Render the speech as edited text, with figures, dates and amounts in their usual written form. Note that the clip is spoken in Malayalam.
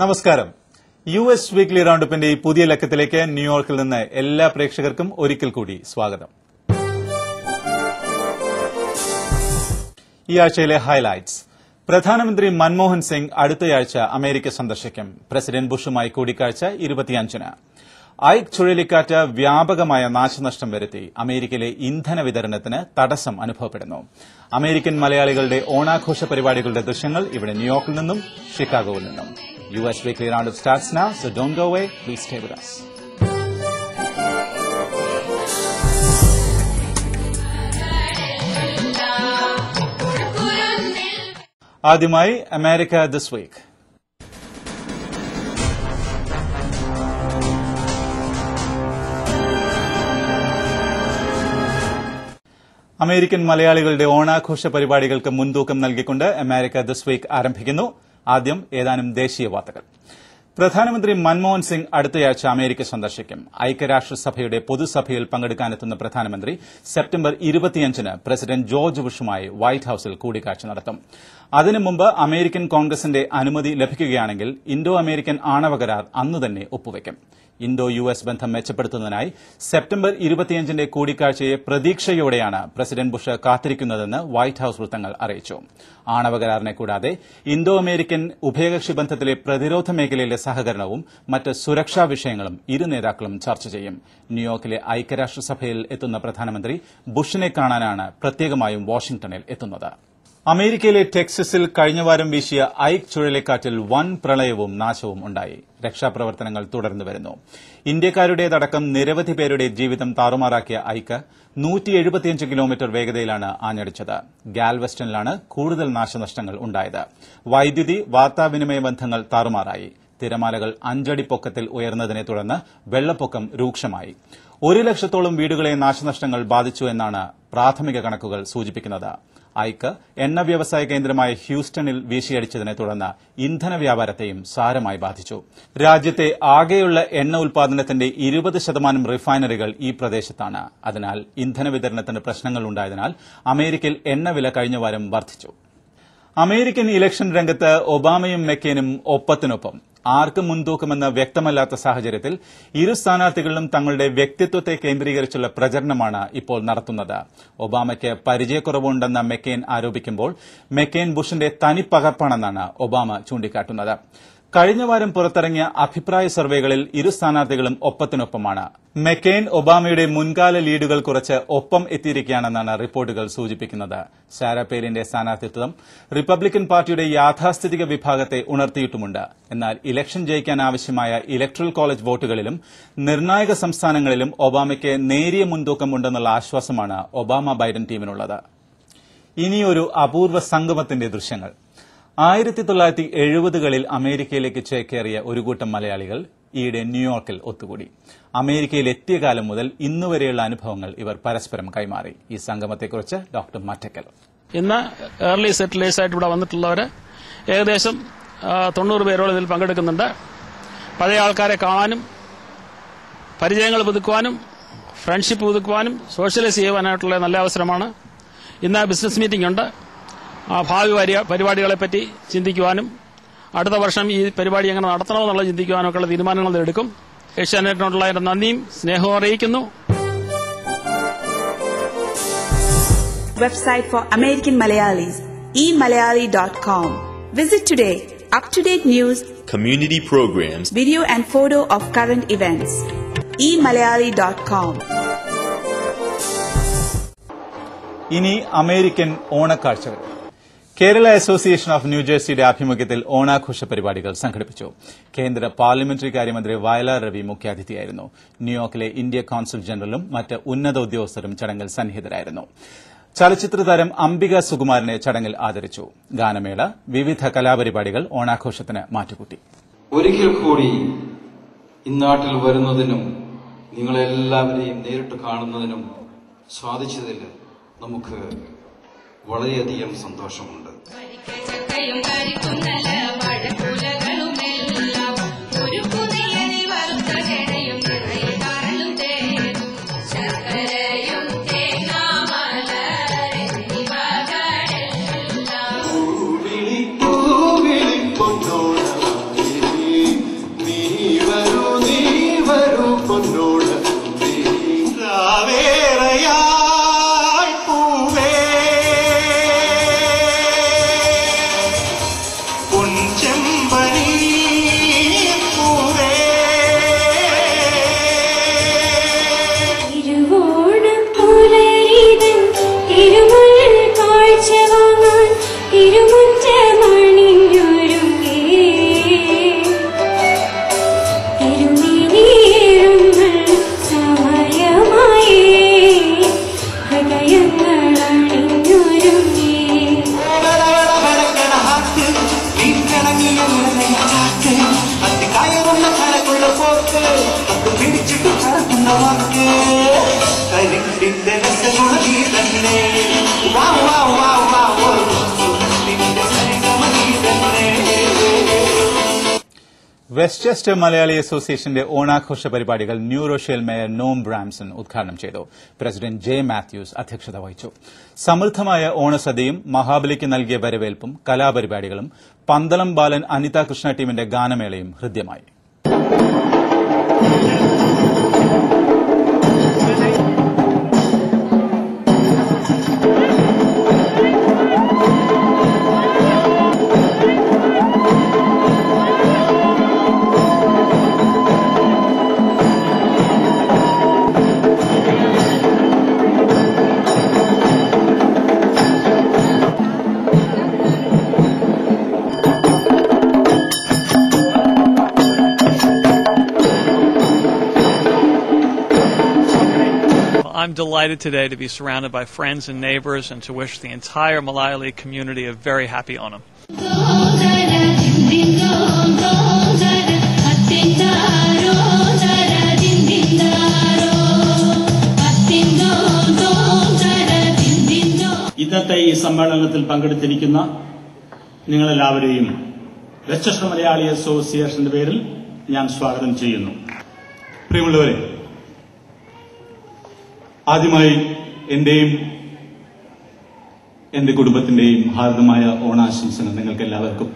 നമസ്കാരം. US വീക്ക്ലി റൌണ്ടപ്പിന്റെ ഈ പുതിയ ലക്കത്തിലേക്ക് ന്യൂയോർക്കിൽ നിന്ന് എല്ലാ പ്രേക്ഷകർക്കും ഒരിക്കൽ കൂടി സ്വാഗതം. ഈ ആഴ്ചയിലെ ഹൈലൈറ്റ്സ്. പ്രധാനമന്ത്രി മൻമോഹൻ സിംഗ് അടുത്തയാഴ്ച അമേരിക്ക സന്ദർശിക്കും. പ്രസിഡന്റ് ബുഷുമായി കൂടിക്കാഴ്ച 25-ന്. ഐക് ചുഴലിക്കാറ്റ് വ്യാപകമായ നാശനഷ്ടം വരുത്തി. അമേരിക്കയിലെ ഇന്ധന വിതരണത്തിന് തടസ്സം അനുഭവപ്പെടുന്നു. അമേരിക്കൻ മലയാളികളുടെ ഓണാഘോഷ പരിപാടികളുടെ ദൃശ്യങ്ങൾ ഇവിടെ ന്യൂയോർക്കിൽ നിന്നും ഷിക്കാഗോയിൽ നിന്നും. US Weekly Roundup starts now, so don't go away. Please stay with us. ആദ്യമായി അമേരിക്ക ദിസ് വീക്ക്. അമേരിക്കൻ മലയാളികളുടെ ഓണാഘോഷ പരിപാടികൾക്ക് മുൻതൂക്കം നൽകിക്കൊണ്ട് അമേരിക്ക ദിസ് വീക്ക് ആരംഭിക്കുന്നു. ആദ്യം ഏതാനും ദേശീയ വാർത്തകൾ. പ്രധാനമന്ത്രി മൻമോഹൻ സിംഗ് അടുത്തയാഴ്ച അമേരിക്ക സന്ദർശിക്കും. ഐക്യരാഷ്ട്രസഭയുടെ പൊതുസഭയിൽ പങ്കെടുക്കാനെത്തുന്ന പ്രധാനമന്ത്രി സെപ്റ്റംബർ 25-ന് പ്രസിഡന്റ് ജോർജ് ബുഷുമായി വൈറ്റ് ഹൌസിൽ കൂടിക്കാഴ്ച നടത്തും. അതിനു മുമ്പ് അമേരിക്കൻ കോൺഗ്രസിന്റെ അനുമതി ലഭിക്കുകയാണെങ്കിൽ ഇന്തോ അമേരിക്കൻ ആണവ കരാർ അന്നുതന്നെ ഒപ്പുവയ്ക്കും. ഇന്തോ US ബന്ധം മെച്ചപ്പെടുത്തുന്നതിനായി സെപ്റ്റംബർ 25-ന്റെ കൂടിക്കാഴ്ചയെ പ്രതീക്ഷയോടെയാണ് പ്രസിഡന്റ് ബുഷ് കാത്തിരിക്കുന്നതെന്ന് വൈറ്റ് ഹൌസ് വൃത്തങ്ങൾ അറിയിച്ചു. ആണവ കരാറിനെ കൂടാതെ ഇന്തോ അമേരിക്കൻ ഉഭയകക്ഷി ബന്ധത്തിലെ പ്രതിരോധ മേഖലയിലെ സഹകരണവും മറ്റ് സുരക്ഷാ വിഷയങ്ങളും ഇരു നേതാക്കളും ചർച്ച ചെയ്യും. ന്യൂയോർക്കിലെ ഐക്യരാഷ്ട്രസഭയിൽ എത്തുന്ന പ്രധാനമന്ത്രി ബുഷിനെ കാണാനാണ് പ്രത്യേകമായും വാഷിംഗ്ടണിൽ എത്തുന്നത്. അമേരിക്കയിലെ ടെക്സസിൽ കഴിഞ്ഞവാരം വീശിയ ഐക് ചുഴലിക്കാറ്റിൽ വൻ പ്രളയവും നാശവും ഉണ്ടായി. രക്ഷാപ്രവർത്തനങ്ങൾ തുടർന്നുവരുന്നു. ഇന്ത്യക്കാരുടേതടക്കം നിരവധി പേരുടെ ജീവിതം താറുമാറാക്കിയ ഐക് 175 കിലോമീറ്റർ വേഗതയിലാണ് ആഞ്ഞടിച്ചത്. ഗാൽവെസ്റ്റണിലാണ് കൂടുതൽ നാശനഷ്ടങ്ങൾ ഉണ്ടായത്. വൈദ്യുതി, വാർത്താവിനിമയ ബന്ധങ്ങൾ താറുമാറായി. തിരമാലകൾ 5 അടി പൊക്കത്തിൽ ഉയർന്നതിനെ തുടർന്ന് വെള്ളപ്പൊക്കം രൂക്ഷമായി. 1 ലക്ഷത്തോളം വീടുകളെ നാശനഷ്ടങ്ങൾ ബാധിച്ചു എന്നാണ് പ്രാഥമിക കണക്കുകൾ സൂചിപ്പിക്കുന്നത്. ഐക് എണ്ണ വ്യവസായ കേന്ദ്രമായ ഹ്യൂസ്റ്റണിൽ വീശിയടിച്ചതിനെ തുടർന്ന് ഇന്ധന വ്യാപാരത്തെയും സാരമായി ബാധിച്ചു. രാജ്യത്തെ ആകെയുള്ള എണ്ണ ഉൽപാദനത്തിന്റെ 20% റിഫൈനറികൾ ഈ പ്രദേശത്താണ്. അതിനാൽ ഇന്ധന വിതരണത്തിന് പ്രശ്നങ്ങളുണ്ടായതിനാൽ അമേരിക്കയിൽ എണ്ണവില കഴിഞ്ഞവാരം വർദ്ധിച്ചു. അമേരിക്കൻ ഇലക്ഷൻ രംഗത്ത് ഒബാമയും മെക്കെനും ഒപ്പത്തിനൊപ്പം. ആർക്ക് മുൻതൂക്കമെന്ന് വ്യക്തമല്ലാത്ത സാഹചര്യത്തിൽ ഇരു സ്ഥാനാർത്ഥികളിലും തങ്ങളുടെ വ്യക്തിത്വത്തെ കേന്ദ്രീകരിച്ചുള്ള പ്രചരണമാണ് ഇപ്പോൾ നടത്തുന്നത്. ഒബാമയ്ക്ക് പരിചയക്കുറവുണ്ടെന്ന് മെക്കെയിൻ ആരോപിക്കുമ്പോൾ മെക്കെയിൻ ബുഷിന്റെ തനിപ്പകർപ്പാണെന്നാണ് ഒബാമ ചൂണ്ടിക്കാട്ടുന്നത്. കഴിഞ്ഞവാരം പുറത്തിറങ്ങിയ അഭിപ്രായ സർവേകളിൽ ഇരു സ്ഥാനാർത്ഥികളും ഒപ്പത്തിനൊപ്പമാണ്. മെക്കെയിൻ ഒബാമയുടെ മുൻകാല ലീഡുകൾ കുറച്ച് ഒപ്പം എത്തിയിരിക്കുകയാണെന്നാണ് റിപ്പോർട്ടുകൾ സൂചിപ്പിക്കുന്നത്. സാരാ പേലിന്റെ സ്ഥാനാർത്ഥിത്വം റിപ്പബ്ലിക്കൻ പാർട്ടിയുടെ യാഥാസ്ഥിതിക വിഭാഗത്തെ ഉണർത്തിയിട്ടുമുണ്ട്. എന്നാൽ ഇലക്ഷൻ ജയിക്കാൻ ആവശ്യമായ ഇലക്ടറൽ കോളേജ് വോട്ടുകളിലും നിർണായക സംസ്ഥാനങ്ങളിലും ഒബാമയ്ക്ക് നേരിയ മുൻതൂക്കമുണ്ടെന്നുള്ള ആശ്വാസമാണ് ഒബാമ ബൈഡൻ ടീമിനുള്ളത്. ഇനിയൊരു അപൂർവ സംഗമത്തിന്റെ ദൃശ്യങ്ങൾ. 1970-കളിൽ അമേരിക്കയിലേക്ക് ചേക്കേറിയ ഒരു കൂട്ടം മലയാളികൾ ഈയിടെ ന്യൂയോർക്കിൽ ഒത്തുകൂടി. അമേരിക്കയിൽ എത്തിയ കാലം മുതൽ ഇന്നുവരെയുള്ള അനുഭവങ്ങൾ ഇവർ പരസ്പരം കൈമാറി. ഈ സംഗമത്തെക്കുറിച്ച് ഡോക്ടർ മറ്റക്കൽ. ഇന്ന് ഏർലി സെറ്റിലേഴ്സ് ആയിട്ട് ഇവിടെ വന്നിട്ടുള്ളവര് ഏകദേശം 90 പേരോളം ഇതിൽ പങ്കെടുക്കുന്നുണ്ട്. പഴയ ആൾക്കാരെ കാണാനും പരിചയങ്ങൾ പുതുക്കുവാനും ഫ്രണ്ട്ഷിപ്പ് പുതുക്കുവാനും സോഷ്യലൈസ് ചെയ്യുവാനായിട്ടുള്ള നല്ല അവസരമാണ്. ഇന്ന് ബിസിനസ് മീറ്റിംഗ് ഉണ്ട്. ഭാവി പരിപാടികളെപ്പറ്റി ചിന്തിക്കുവാനും അടുത്ത വർഷം ഈ പരിപാടി എങ്ങനെ നടത്തണമെന്നുള്ളത് ചിന്തിക്കുവാനൊക്കെയുള്ള തീരുമാനങ്ങൾ എടുക്കും. ഏഷ്യാനെറ്റിനോടുള്ള എന്റെ നന്ദിയും സ്നേഹവും അറിയിക്കുന്നു. Website for American Malayalis, emalayali.com. Visit today. Up-to-date news, community programs, video and photo of current events. emalayali.com. ഇനി അമേരിക്കൻ ഓണക്കാഴ്ചകൾ. കേരള അസോസിയേഷൻ ഓഫ് ന്യൂജേഴ്സിയുടെ ആഭിമുഖ്യത്തിൽ ഓണാഘോഷ പരിപാടികൾ സംഘടിപ്പിച്ചു. കേന്ദ്ര പാർലമെന്ററി കാര്യമന്ത്രി വയലാർ രവി മുഖ്യാതിഥിയായിരുന്നു. ന്യൂയോർക്കിലെ ഇന്ത്യ കോൺസുൽ ജനറലും മറ്റ് ഉന്നത ഉദ്യോഗസ്ഥരും ചടങ്ങിൽ സന്നിഹിതരായിരുന്നു. ചലച്ചിത്ര താരം അംബിക സുകുമാരനെ ചടങ്ങിൽ ആദരിച്ചു. ഗാനമേള, വിവിധ കലാപരിപാടികൾ ഓണാഘോഷത്തിന് മാറ്റുകൂട്ടി. ഒരിക്കൽ കൂടി ഇന്നാട്ടിൽ വരുന്നതിനും നിങ്ങളെല്ലാവരെയും നേരിട്ട് കാണുന്നതിനും സാധിച്ചതിൽ നമുക്ക് വളരെയധികം സന്തോഷമുണ്ട്. നിന്റെ രസഗുണ നീ തന്നെ വാ വാ വാ വാ നിന്റെ സരിഗമ നീ തന്നെ. വെസ്റ്റ്ചെസ്റ്റർ മലയാളി അസോസിയേഷന്റെ ഓണാഘോഷ പരിപാടികൾ ന്യൂ റോഷേൽ മേയർ നോം ബ്രാംസൺ ഉദ്ഘാടനം ചെയ്തു. പ്രസിഡന്റ് ജെ മാത്യൂസ് അധ്യക്ഷത വഹിച്ചു. സമൃദ്ധമായ ഓണസദ്യയും മഹാബലിക്ക് നൽകിയ വരവേൽപ്പും കലാപരിപാടികളും പന്തളം ബാലൻ അനിത കൃഷ്ണ ടീമിന്റെ ഗാനമേളയും ഹൃദ്യമായി. I'm delighted today to be surrounded by friends and neighbors and to wish the entire Malayali community a very happy Onam. ഇന്നത്തെ ഈ സമ്മേളനത്തിൽ പങ്കെടുത്തിരിക്കുന്ന നിങ്ങളെല്ലാവരെയും വെസ്റ്റ്ചെസ്റ്റർ മലയാളി അസോസിയേഷന്റെ പേരിൽ ഞാൻ സ്വാഗതം ചെയ്യുന്നു. പ്രിയമുള്ളവരെ, ആദ്യമായി എന്റെയും എന്റെ കുടുംബത്തിന്റെയും ഹാർദമായ ഓണാശംസകൾ നിങ്ങൾക്ക് എല്ലാവർക്കും.